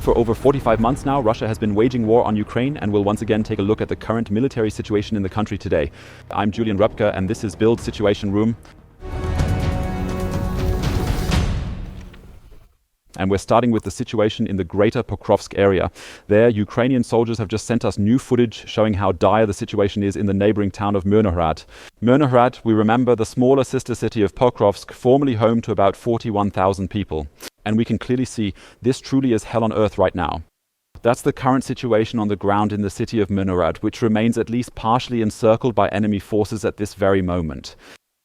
For over 45 months now, Russia has been waging war on Ukraine, and we'll once again take a look at the current military situation in the country today. I'm Julian Röpke, and this is BILD Situation Room. And we're starting with the situation in the greater Pokrovsk area. There, Ukrainian soldiers have just sent us new footage showing how dire the situation is in the neighboring town of Myrnohrad. Myrnohrad, we remember, the smaller sister city of Pokrovsk, formerly home to about 41,000 people. And we can clearly see this truly is hell on earth right now. That's the current situation on the ground in the city of Myrnohrad, which remains at least partially encircled by enemy forces at this very moment.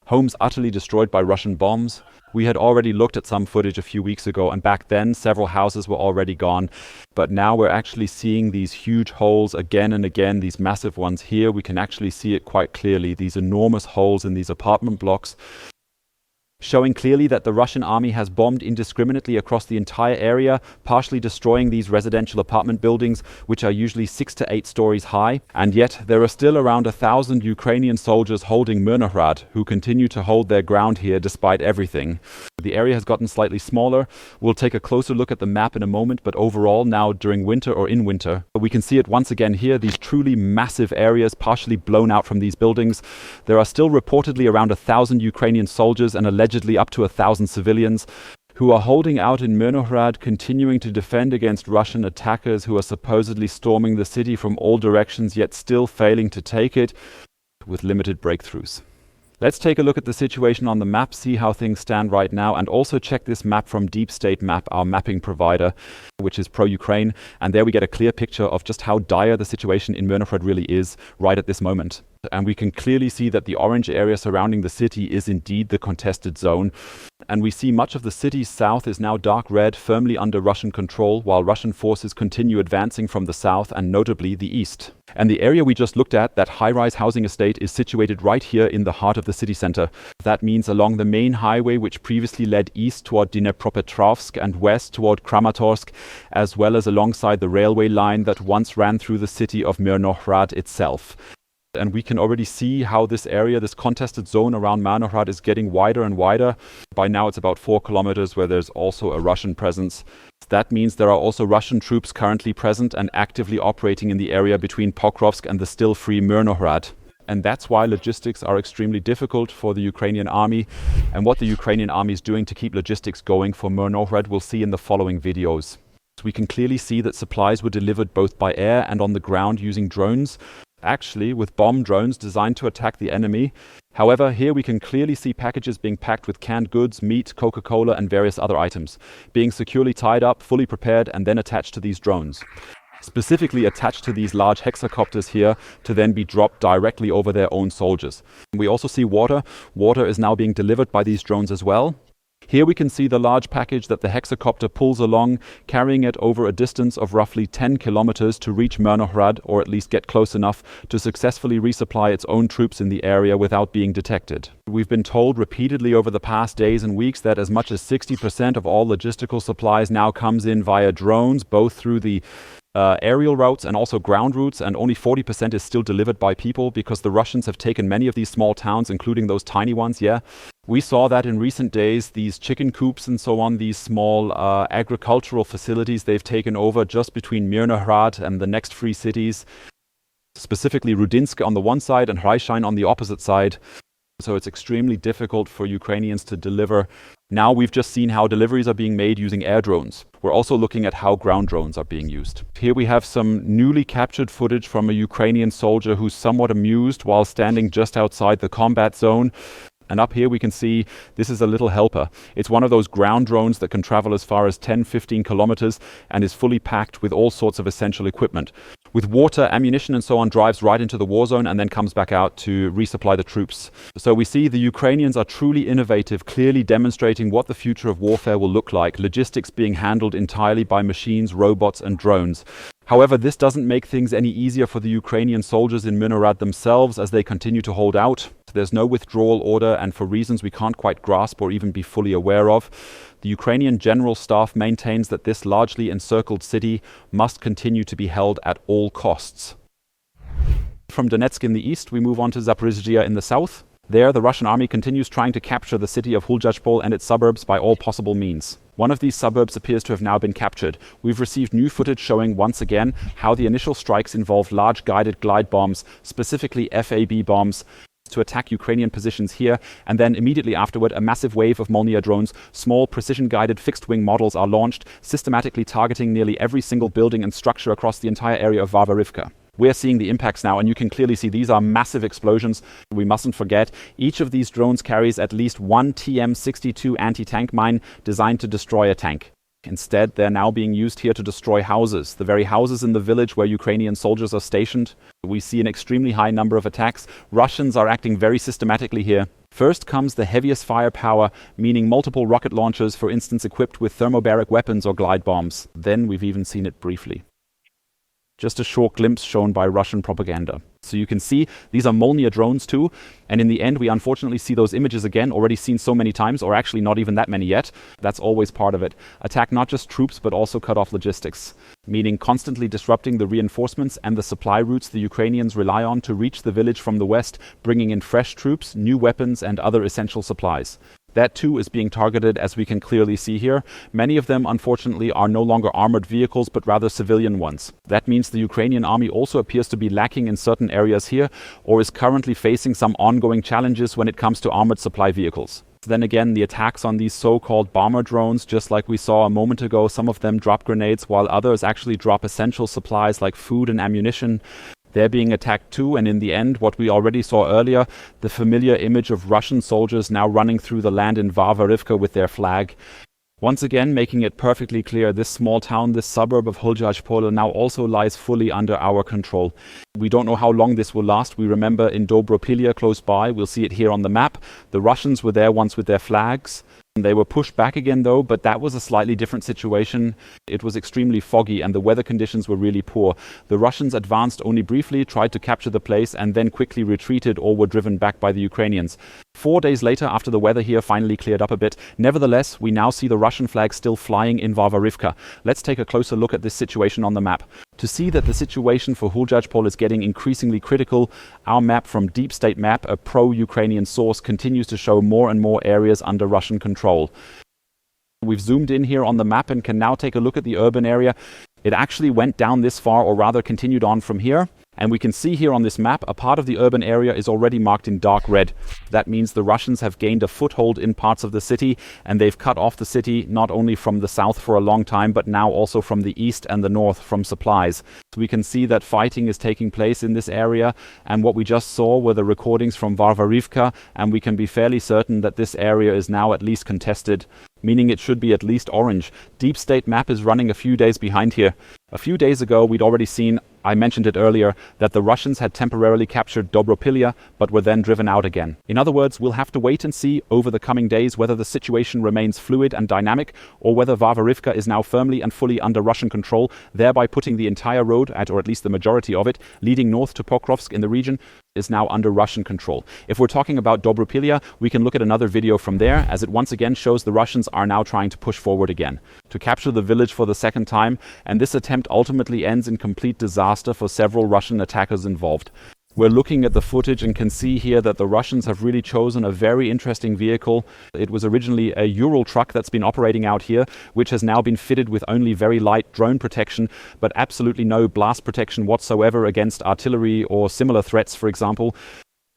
Homes utterly destroyed by Russian bombs. We had already looked at some footage a few weeks ago, and back then several houses were already gone. But now we're actually seeing these huge holes again and again, these massive ones here. We can actually see it quite clearly, these enormous holes in these apartment blocks, showing clearly that the Russian army has bombed indiscriminately across the entire area, partially destroying these residential apartment buildings, which are usually 6 to 8 stories high. And yet there are still around 1,000 Ukrainian soldiers holding Myrnohrad, who continue to hold their ground here despite everything. The area has gotten slightly smaller. We'll take a closer look at the map in a moment, but overall now during winter or in winter, we can see it once again here, these truly massive areas partially blown out from these buildings. There are still reportedly around 1,000 Ukrainian soldiers and allegedly up to 1,000 civilians who are holding out in Myrnohrad, continuing to defend against Russian attackers who are supposedly storming the city from all directions, yet still failing to take it with limited breakthroughs. Let's take a look at the situation on the map, see how things stand right now, and also check this map from Deep State Map, our mapping provider, which is pro-Ukraine. And there we get a clear picture of just how dire the situation in Myrnohrad really is right at this moment. And we can clearly see that the orange area surrounding the city is indeed the contested zone. And we see much of the city's south is now dark red, firmly under Russian control, while Russian forces continue advancing from the south and notably the east. And the area we just looked at, that high-rise housing estate, is situated right here in the heart of the city center. That means along the main highway, which previously led east toward Dnipropetrovsk and west toward Kramatorsk, as well as alongside the railway line that once ran through the city of Myrnohrad itself. And we can already see how this area, this contested zone around Myrnohrad, is getting wider and wider. By now it's about 4 kilometers where there's also a Russian presence. That means there are also Russian troops currently present and actively operating in the area between Pokrovsk and the still free Myrnohrad. And that's why logistics are extremely difficult for the Ukrainian army. And what the Ukrainian army is doing to keep logistics going for Myrnohrad we'll see in the following videos. We can clearly see that supplies were delivered both by air and on the ground using drones. Actually with bomb drones designed to attack the enemy. However, here we can clearly see packages being packed with canned goods, meat, Coca-Cola and various other items, being securely tied up, fully prepared and then attached to these drones. Specifically attached to these large hexacopters here to then be dropped directly over their own soldiers. We also see water. Water is now being delivered by these drones as well. Here we can see the large package that the hexacopter pulls along, carrying it over a distance of roughly 10 kilometers to reach Myrnohrad, or at least get close enough to successfully resupply its own troops in the area without being detected. We've been told repeatedly over the past days and weeks that as much as 60% of all logistical supplies now comes in via drones, both through the aerial routes and also ground routes, and only 40% is still delivered by people because the Russians have taken many of these small towns, including those tiny ones. We saw that in recent days, these chicken coops and so on, these small agricultural facilities they've taken over just between Myrnohrad and the next free cities, specifically Rudinsk on the one side and Hryshyn on the opposite side. So it's extremely difficult for Ukrainians to deliver. Now we've just seen how deliveries are being made using air drones. We're also looking at how ground drones are being used. Here we have some newly captured footage from a Ukrainian soldier who's somewhat amused while standing just outside the combat zone. And up here we can see this is a little helper. It's one of those ground drones that can travel as far as 10-15 kilometers and is fully packed with all sorts of essential equipment. With water, ammunition and so on, drives right into the war zone and then comes back out to resupply the troops. So we see the Ukrainians are truly innovative, clearly demonstrating what the future of warfare will look like, logistics being handled entirely by machines, robots and drones. However, this doesn't make things any easier for the Ukrainian soldiers in Myrnohrad themselves as they continue to hold out. There's no withdrawal order, and for reasons we can't quite grasp or even be fully aware of, the Ukrainian General Staff maintains that this largely encircled city must continue to be held at all costs. From Donetsk in the east, we move on to Zaporizhzhia in the south. There, the Russian army continues trying to capture the city of Huljachpol and its suburbs by all possible means. One of these suburbs appears to have now been captured. We've received new footage showing once again how the initial strikes involved large guided glide bombs, specifically FAB bombs, to attack Ukrainian positions here, and then immediately afterward a massive wave of Myrnohrad drones, small precision-guided fixed-wing models, are launched, systematically targeting nearly every single building and structure across the entire area of Varvarivka. We're seeing the impacts now, and you can clearly see these are massive explosions. We mustn't forget, each of these drones carries at least one TM-62 anti-tank mine designed to destroy a tank. Instead, they're now being used here to destroy houses, the very houses in the village where Ukrainian soldiers are stationed. We see an extremely high number of attacks. Russians are acting very systematically here. First comes the heaviest firepower, meaning multiple rocket launchers, for instance equipped with thermobaric weapons or glide bombs. Then we've even seen it briefly. Just a short glimpse shown by Russian propaganda. So you can see these are Myrnohrad drones too, and in the end we unfortunately see those images again, already seen so many times, or actually not even that many yet. That's always part of it. Attack not just troops but also cut off logistics, meaning constantly disrupting the reinforcements and the supply routes the Ukrainians rely on to reach the village from the west, bringing in fresh troops, new weapons and other essential supplies. That too is being targeted, as we can clearly see here. Many of them, unfortunately, are no longer armored vehicles, but rather civilian ones. That means the Ukrainian army also appears to be lacking in certain areas here, or is currently facing some ongoing challenges when it comes to armored supply vehicles. Then again, the attacks on these so-called bomber drones, just like we saw a moment ago, some of them drop grenades, while others actually drop essential supplies like food and ammunition. They're being attacked too, and in the end, what we already saw earlier, the familiar image of Russian soldiers now running through the land in Varvarivka with their flag. Once again, making it perfectly clear, this small town, this suburb of Zaporizhzhia now also lies fully under our control. We don't know how long this will last. We remember in Novorossiysk close by, we'll see it here on the map, the Russians were there once with their flags. They were pushed back again though, but that was a slightly different situation. It was extremely foggy and the weather conditions were really poor. The Russians advanced only briefly, tried to capture the place and then quickly retreated or were driven back by the Ukrainians. 4 days later, after the weather here finally cleared up a bit, nevertheless, we now see the Russian flag still flying in Varvarivka. Let's take a closer look at this situation on the map. To see that the situation for Zaporizhzhia is getting increasingly critical, our map from Deep State Map, a pro-Ukrainian source, continues to show more and more areas under Russian control. We've zoomed in here on the map and can now take a look at the urban area. It actually went down this far, or rather continued on from here. And we can see here on this map, a part of the urban area is already marked in dark red. That means the Russians have gained a foothold in parts of the city, and they've cut off the city not only from the south for a long time, but now also from the east and the north from supplies. So we can see that fighting is taking place in this area, and what we just saw were the recordings from Varvarivka, and we can be fairly certain that this area is now at least contested, meaning it should be at least orange. Deep State Map is running a few days behind here. A few days ago, we'd already seen, I mentioned it earlier, that the Russians had temporarily captured Novorossiysk, but were then driven out again. In other words, we'll have to wait and see over the coming days whether the situation remains fluid and dynamic, or whether Varvarivka is now firmly and fully under Russian control, thereby putting the entire road, or at least the majority of it, leading north to Pokrovsk in the region, is now under Russian control. If we're talking about Novorossiysk, we can look at another video from there, as it once again shows the Russians are now trying to push forward again, to capture the village for the second time, and this attempt ultimately ends in complete disaster for several Russian attackers involved. We're looking at the footage and can see here that the Russians have really chosen a very interesting vehicle. It was originally a Ural truck that's been operating out here, which has now been fitted with only very light drone protection, but absolutely no blast protection whatsoever against artillery or similar threats, for example.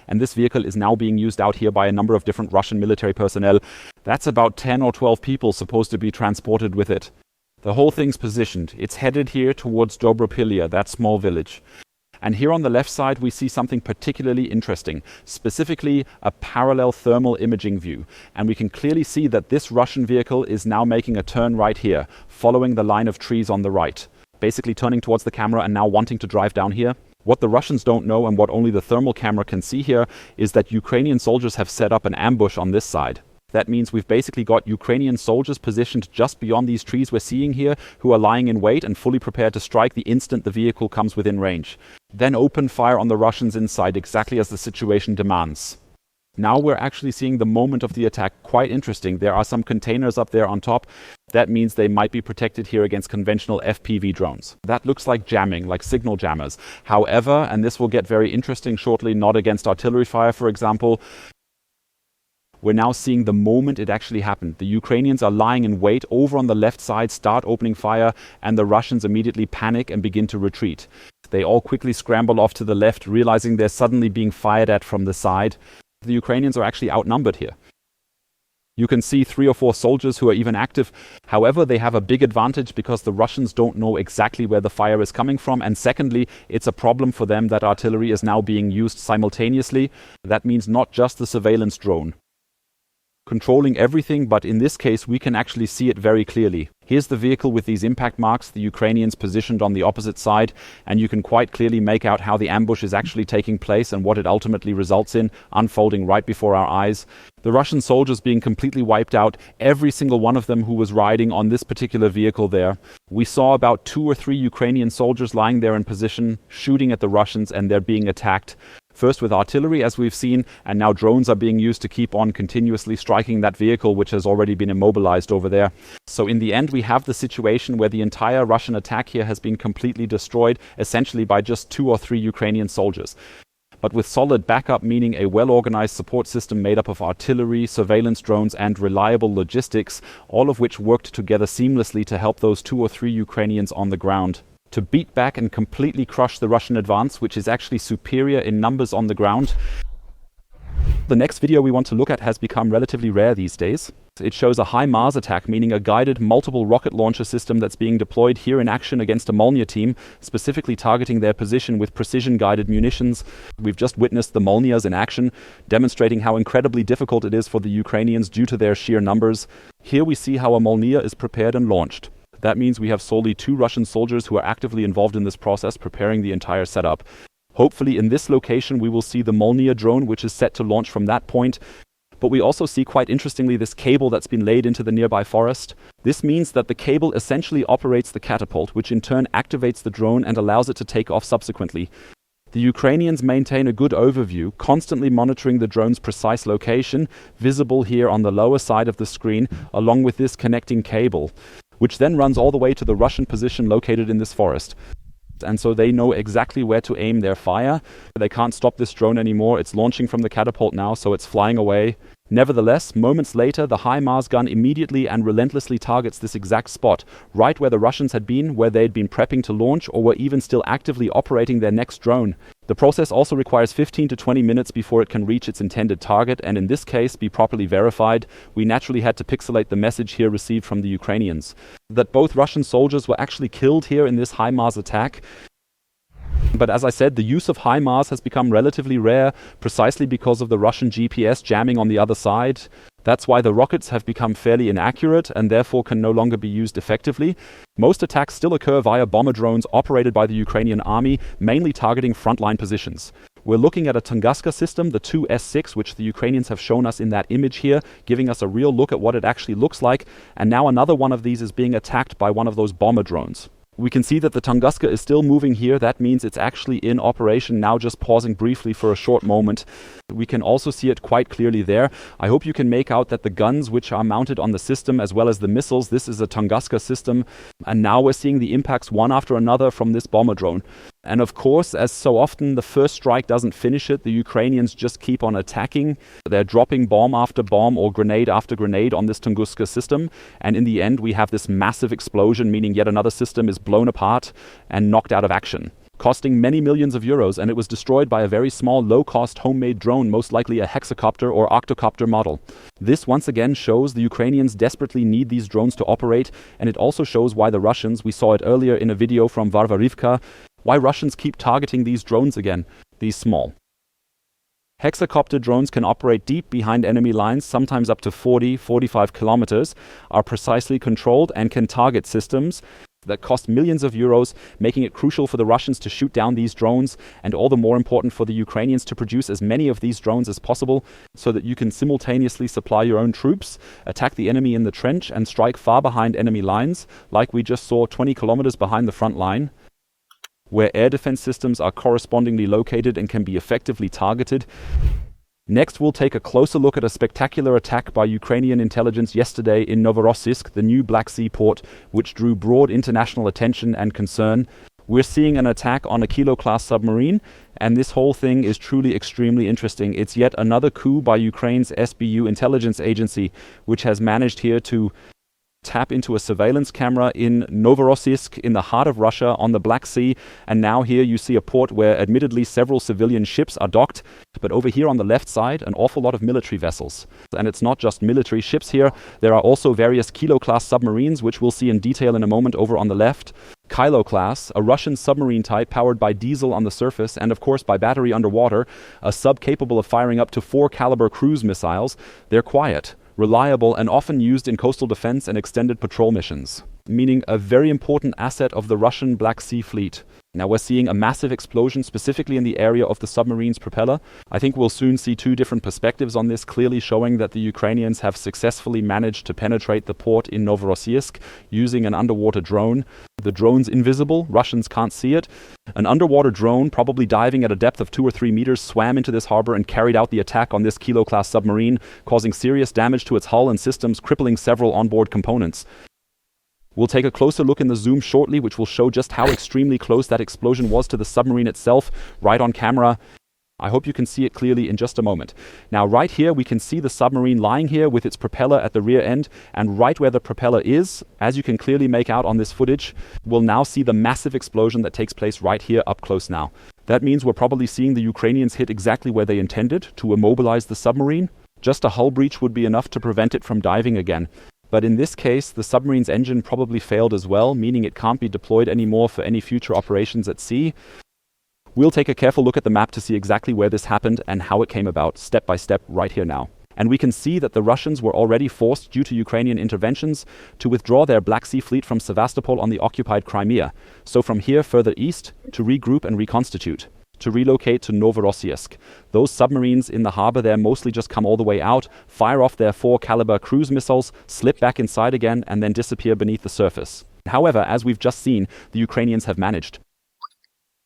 And this vehicle is now being used out here by a number of different Russian military personnel. That's about 10 or 12 people supposed to be transported with it. The whole thing's positioned. It's headed here towards Novorossiysk, that small village. And here on the left side, we see something particularly interesting, specifically a parallel thermal imaging view. And we can clearly see that this Russian vehicle is now making a turn right here, following the line of trees on the right, basically turning towards the camera and now wanting to drive down here. What the Russians don't know, and what only the thermal camera can see here, is that Ukrainian soldiers have set up an ambush on this side. That means we've basically got Ukrainian soldiers positioned just beyond these trees we're seeing here, who are lying in wait and fully prepared to strike the instant the vehicle comes within range. Then open fire on the Russians inside, exactly as the situation demands. Now we're actually seeing the moment of the attack. Quite interesting. There are some containers up there on top. That means they might be protected here against conventional FPV drones. That looks like jamming, like signal jammers. However, and this will get very interesting shortly, not against artillery fire, for example, we're now seeing the moment it actually happened. The Ukrainians are lying in wait over on the left side, start opening fire, and the Russians immediately panic and begin to retreat. They all quickly scramble off to the left, realizing they're suddenly being fired at from the side. The Ukrainians are actually outnumbered here. You can see 3 or 4 soldiers who are even active. However, they have a big advantage because the Russians don't know exactly where the fire is coming from. And secondly, it's a problem for them that artillery is now being used simultaneously. That means not just the surveillance drone controlling everything, but in this case we can actually see it very clearly. Here's the vehicle with these impact marks, the Ukrainians positioned on the opposite side, and you can quite clearly make out how the ambush is actually taking place and what it ultimately results in, unfolding right before our eyes. The Russian soldiers being completely wiped out, every single one of them who was riding on this particular vehicle there. We saw about 2 or 3 Ukrainian soldiers lying there in position, shooting at the Russians, and they're being attacked. First with artillery, as we've seen, and now drones are being used to keep on continuously striking that vehicle, which has already been immobilized over there. So in the end, we have the situation where the entire Russian attack here has been completely destroyed, essentially by just 2 or 3 Ukrainian soldiers. But with solid backup, meaning a well-organized support system made up of artillery, surveillance drones, and reliable logistics, all of which worked together seamlessly to help those 2 or 3 Ukrainians on the ground to beat back and completely crush the Russian advance, which is actually superior in numbers on the ground. The next video we want to look at has become relatively rare these days. It shows a HIMARS attack, meaning a guided multiple rocket launcher system that's being deployed here in action against a Molniya team, specifically targeting their position with precision-guided munitions. We've just witnessed the Molniyas in action, demonstrating how incredibly difficult it is for the Ukrainians due to their sheer numbers. Here we see how a Molniya is prepared and launched. That means we have solely 2 Russian soldiers who are actively involved in this process, preparing the entire setup. Hopefully in this location we will see the Molniya drone, which is set to launch from that point. But we also see, quite interestingly, this cable that's been laid into the nearby forest. This means that the cable essentially operates the catapult, which in turn activates the drone and allows it to take off subsequently. The Ukrainians maintain a good overview, constantly monitoring the drone's precise location, visible here on the lower side of the screen, along with this connecting cable, which then runs all the way to the Russian position located in this forest. And so they know exactly where to aim their fire. They can't stop this drone anymore. It's launching from the catapult now, so it's flying away. Nevertheless, moments later, the HIMARS gun immediately and relentlessly targets this exact spot, right where the Russians had been, where they had been prepping to launch, or were even still actively operating their next drone. The process also requires 15 to 20 minutes before it can reach its intended target, and in this case, be properly verified. We naturally had to pixelate the message here received from the Ukrainians, that both Russian soldiers were actually killed here in this HIMARS attack. But as I said, the use of HIMARS has become relatively rare, precisely because of the Russian GPS jamming on the other side. That's why the rockets have become fairly inaccurate and therefore can no longer be used effectively. Most attacks still occur via bomber drones operated by the Ukrainian army, mainly targeting frontline positions. We're looking at a Tunguska system, the 2S6, which the Ukrainians have shown us in that image here, giving us a real look at what it actually looks like. And now another one of these is being attacked by one of those bomber drones. We can see that the Tunguska is still moving here. That means it's actually in operation, now just pausing briefly for a short moment. We can also see it quite clearly there. I hope you can make out that the guns which are mounted on the system, as well as the missiles, this is a Tunguska system. And now we're seeing the impacts one after another from this bomber drone. And of course, as so often, the first strike doesn't finish it. The Ukrainians just keep on attacking. They're dropping bomb after bomb or grenade after grenade on this Tunguska system. And in the end, we have this massive explosion, meaning yet another system is blown apart and knocked out of action, costing many millions of euros. And it was destroyed by a very small, low-cost homemade drone, most likely a hexacopter or octocopter model. This once again shows the Ukrainians desperately need these drones to operate. And it also shows why the Russians, we saw it earlier in a video from Varvarivka, why Russians keep targeting these drones again, these small. Hexacopter drones can operate deep behind enemy lines, sometimes up to 40-45 kilometers, are precisely controlled and can target systems that cost millions of euros, making it crucial for the Russians to shoot down these drones, and all the more important for the Ukrainians to produce as many of these drones as possible, so that you can simultaneously supply your own troops, attack the enemy in the trench, and strike far behind enemy lines, like we just saw 20 kilometers behind the front line, where air defense systems are correspondingly located and can be effectively targeted. Next, we'll take a closer look at a spectacular attack by Ukrainian intelligence yesterday in Novorossiysk, the new Black Sea port, which drew broad international attention and concern. We're seeing an attack on a Kilo-class submarine, and this whole thing is truly extremely interesting. It's yet another coup by Ukraine's SBU intelligence agency, which has managed here to tap into a surveillance camera in Novorossiysk in the heart of Russia on the Black Sea. And now here you see a port where admittedly several civilian ships are docked, but over here on the left side an awful lot of military vessels. And it's not just military ships here, there are also various Kilo-class submarines, which we'll see in detail in a moment over on the left. Quelle class, a Russian submarine type powered by diesel on the surface and of course by battery underwater, a sub capable of firing up to 4 caliber cruise missiles. They're quiet, reliable, and often used in coastal defense and extended patrol missions, meaning a very important asset of the Russian Black Sea Fleet. Now we're seeing a massive explosion specifically in the area of the submarine's propeller. I think we'll soon see 2 different perspectives on this, clearly showing that the Ukrainians have successfully managed to penetrate the port in Novorossiysk using an underwater drone. The drone's invisible, Russians can't see it. An underwater drone, probably diving at a depth of 2 or 3 meters, swam into this harbor and carried out the attack on this Kilo-class submarine, causing serious damage to its hull and systems, crippling several onboard components. We'll take a closer look in the zoom shortly, which will show just how extremely close that explosion was to the submarine itself, right on camera. I hope you can see it clearly in just a moment. Now right here we can see the submarine lying here with its propeller at the rear end, and right where the propeller is, as you can clearly make out on this footage, we'll now see the massive explosion that takes place right here up close now. That means we're probably seeing the Ukrainians hit exactly where they intended, to immobilize the submarine. Just a hull breach would be enough to prevent it from diving again. But in this case, the submarine's engine probably failed as well, meaning it can't be deployed anymore for any future operations at sea. We'll take a careful look at the map to see exactly where this happened and how it came about, step by step, right here now. And we can see that the Russians were already forced, due to Ukrainian interventions, to withdraw their Black Sea Fleet from Sevastopol on the occupied Crimea. So from here further east, to regroup and reconstitute, to relocate to Novorossiysk. Those submarines in the harbor there mostly just come all the way out, fire off their 4 caliber cruise missiles, slip back inside again, and then disappear beneath the surface. However, as we've just seen, the Ukrainians have managed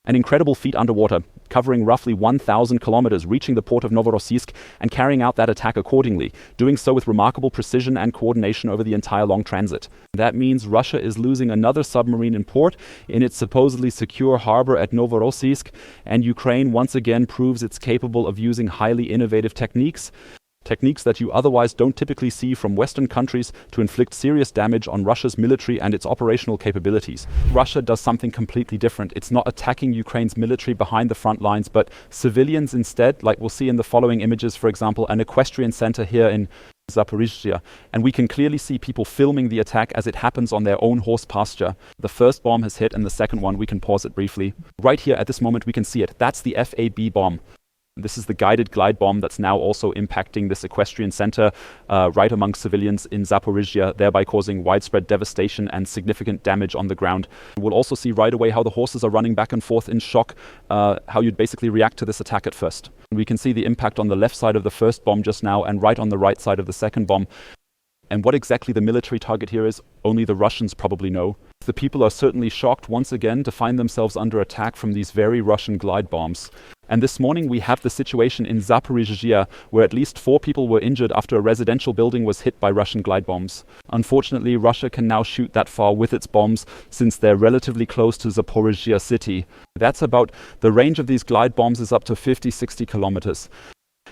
an incredible feat underwater, covering roughly 1,000 kilometers, reaching the port of Novorossiysk and carrying out that attack accordingly, doing so with remarkable precision and coordination over the entire long transit. That means Russia is losing another submarine in port in its supposedly secure harbor at Novorossiysk, and Ukraine once again proves it's capable of using highly innovative techniques that you otherwise don't typically see from Western countries to inflict serious damage on Russia's military and its operational capabilities. Russia does something completely different. It's not attacking Ukraine's military behind the front lines, but civilians instead, like we'll see in the following images, for example, an equestrian center here in Zaporizhzhia, and we can clearly see people filming the attack as it happens on their own horse pasture. The first bomb has hit, and the second one, we can pause it briefly. Right here at this moment we can see it. That's the FAB bomb. This is the guided glide bomb that's now also impacting this equestrian center right among civilians in Zaporizhzhia, thereby causing widespread devastation and significant damage on the ground. We'll also see right away how the horses are running back and forth in shock, how you'd basically react to this attack at first. We can see the impact on the left side of the first bomb just now and right on the right side of the second bomb. And what exactly the military target here is, only the Russians probably know. The people are certainly shocked once again to find themselves under attack from these very Russian glide bombs. And this morning we have the situation in Zaporizhzhia, where at least 4 people were injured after a residential building was hit by Russian glide bombs. Unfortunately, Russia can now shoot that far with its bombs, since they're relatively close to Zaporizhzhia city. That's about, the range of these glide bombs is up to 50-60 kilometers.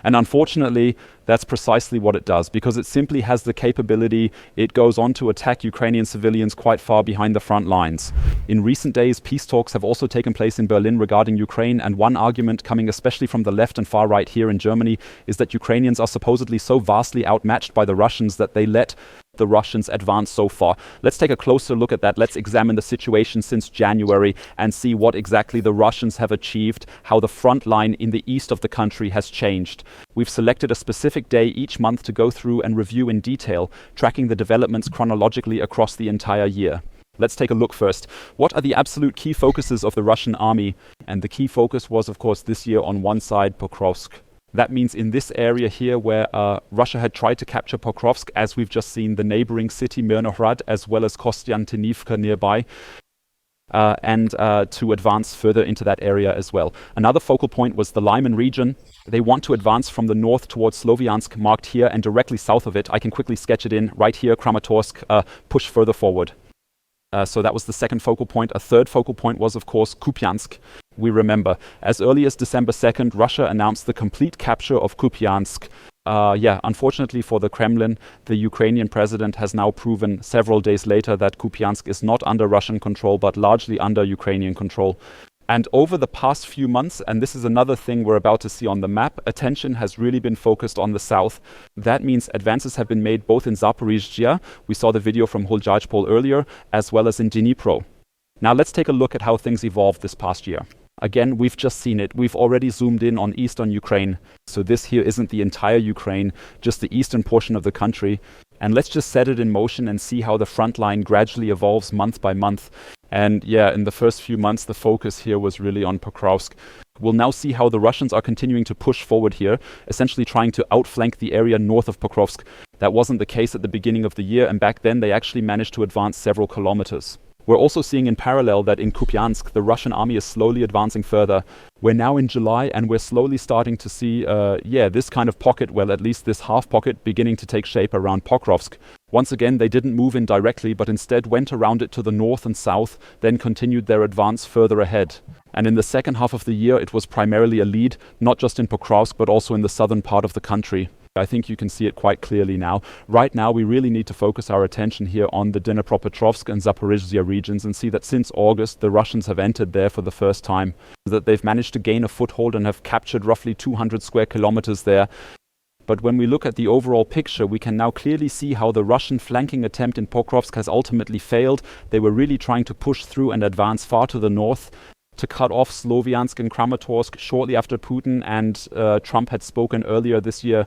And unfortunately, that's precisely what it does, because it simply has the capability. It goes on to attack Ukrainian civilians quite far behind the front lines. In recent days, peace talks have also taken place in Berlin regarding Ukraine, and one argument coming especially from the left and far right here in Germany is that Ukrainians are supposedly so vastly outmatched by the Russians that they let the Russians advance so far. Let's take a closer look at that. Let's examine the situation since January and see what exactly the Russians have achieved, how the front line in the east of the country has changed. We've selected a specific day each month to go through and review in detail, tracking the developments chronologically across the entire year. Let's take a look first. What are the absolute key focuses of the Russian army? And the key focus was, of course, this year on one side, Pokrovsk. That means in this area here where Russia had tried to capture Pokrovsk, as we've just seen, the neighboring city Myrnohrad, as well as Kostiantynivka nearby, and to advance further into that area as well. Another focal point was the Lyman region. They want to advance from the north towards Sloviansk, marked here, and directly south of it, I can quickly sketch it in, right here, Kramatorsk, push further forward. So that was the second focal point. A third focal point was, of course, Kupiansk. We remember, as early as December 2nd, Russia announced the complete capture of Kupiansk. Unfortunately for the Kremlin, the Ukrainian president has now proven several days later that Kupiansk is not under Russian control, but largely under Ukrainian control. And over the past few months, and this is another thing we're about to see on the map, attention has really been focused on the south. That means advances have been made both in Zaporizhzhia, we saw the video from Huljajpol earlier, as well as in Dnipro. Now let's take a look at how things evolved this past year. Again, we've just seen it. We've already zoomed in on eastern Ukraine. So this here isn't the entire Ukraine, just the eastern portion of the country. And let's just set it in motion and see how the front line gradually evolves month by month. And in the first few months, the focus here was really on Pokrovsk. We'll now see how the Russians are continuing to push forward here, essentially trying to outflank the area north of Pokrovsk. That wasn't the case at the beginning of the year, and back then they actually managed to advance several kilometers. We're also seeing in parallel that in Kupiansk, the Russian army is slowly advancing further. We're now in July, and we're slowly starting to see, this kind of pocket, well, at least this half pocket, beginning to take shape around Pokrovsk. Once again, they didn't move in directly, but instead went around it to the north and south, then continued their advance further ahead. And in the second half of the year, it was primarily a lead, not just in Pokrovsk, but also in the southern part of the country. I think you can see it quite clearly now. Right now, we really need to focus our attention here on the Dnipropetrovsk and Zaporizhzhia regions and see that since August, the Russians have entered there for the first time, that they've managed to gain a foothold and have captured roughly 200 square kilometers there. But when we look at the overall picture, we can now clearly see how the Russian flanking attempt in Pokrovsk has ultimately failed. They were really trying to push through and advance far to the north to cut off Sloviansk and Kramatorsk shortly after Putin and Trump had spoken earlier this year.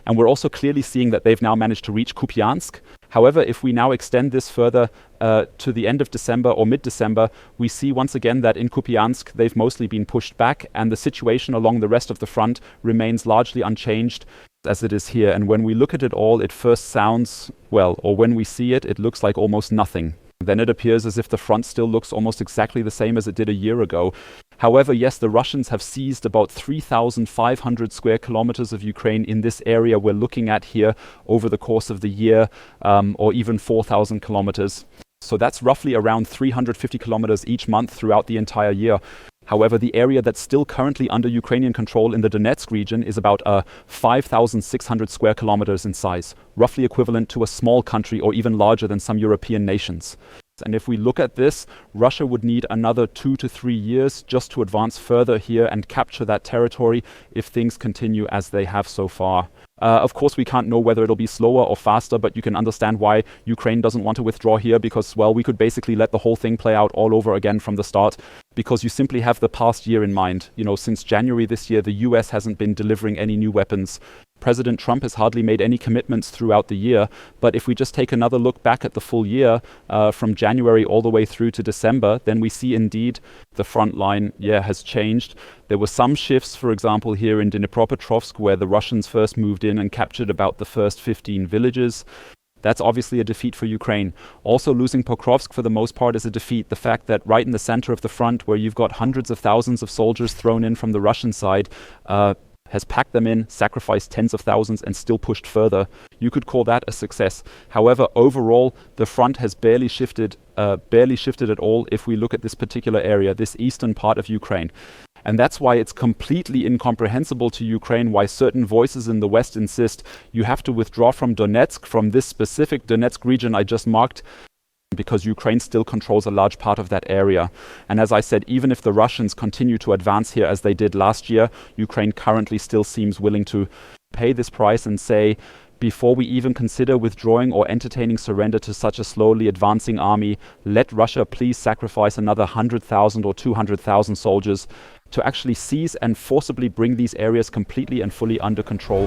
And we're also clearly seeing that they've now managed to reach Kupiansk. However, if we now extend this further to the end of December or mid-December, we see once again that in Kupiansk they've mostly been pushed back, and the situation along the rest of the front remains largely unchanged as it is here. And when we look at it all, it first sounds, or when we see it, it looks like almost nothing. Then it appears as if the front still looks almost exactly the same as it did a year ago. However, yes, the Russians have seized about 3,500 square kilometers of Ukraine in this area we're looking at here over the course of the year, or even 4,000 kilometers. So that's roughly around 350 kilometers each month throughout the entire year. However, the area that's still currently under Ukrainian control in the Donetsk region is about 5,600 square kilometers in size, roughly equivalent to a small country or even larger than some European nations. And if we look at this, Russia would need another 2 to 3 years just to advance further here and capture that territory if things continue as they have so far. Of course, we can't know whether it'll be slower or faster, but you can understand why Ukraine doesn't want to withdraw here because, we could basically let the whole thing play out all over again from the start because you simply have the past year in mind. Since January this year, the US hasn't been delivering any new weapons. President Trump has hardly made any commitments throughout the year, but if we just take another look back at the full year, from January all the way through to December, then we see indeed the front line, has changed. There were some shifts, for example, here in Dnipropetrovsk, where the Russians first moved in and captured about the first 15 villages. That's obviously a defeat for Ukraine. Also, losing Pokrovsk for the most part is a defeat. The fact that right in the center of the front, where you've got hundreds of thousands of soldiers thrown in from the Russian side, has packed them in, sacrificed tens of thousands, and still pushed further. You could call that a success. However, overall, the front has barely shifted at all if we look at this particular area, this eastern part of Ukraine. And that's why it's completely incomprehensible to Ukraine why certain voices in the West insist you have to withdraw from Donetsk, from this specific Donetsk region I just marked, because Ukraine still controls a large part of that area. And as I said, even if the Russians continue to advance here as they did last year, Ukraine currently still seems willing to pay this price and say, before we even consider withdrawing or entertaining surrender to such a slowly advancing army, let Russia please sacrifice another 100,000 or 200,000 soldiers to actually seize and forcibly bring these areas completely and fully under control.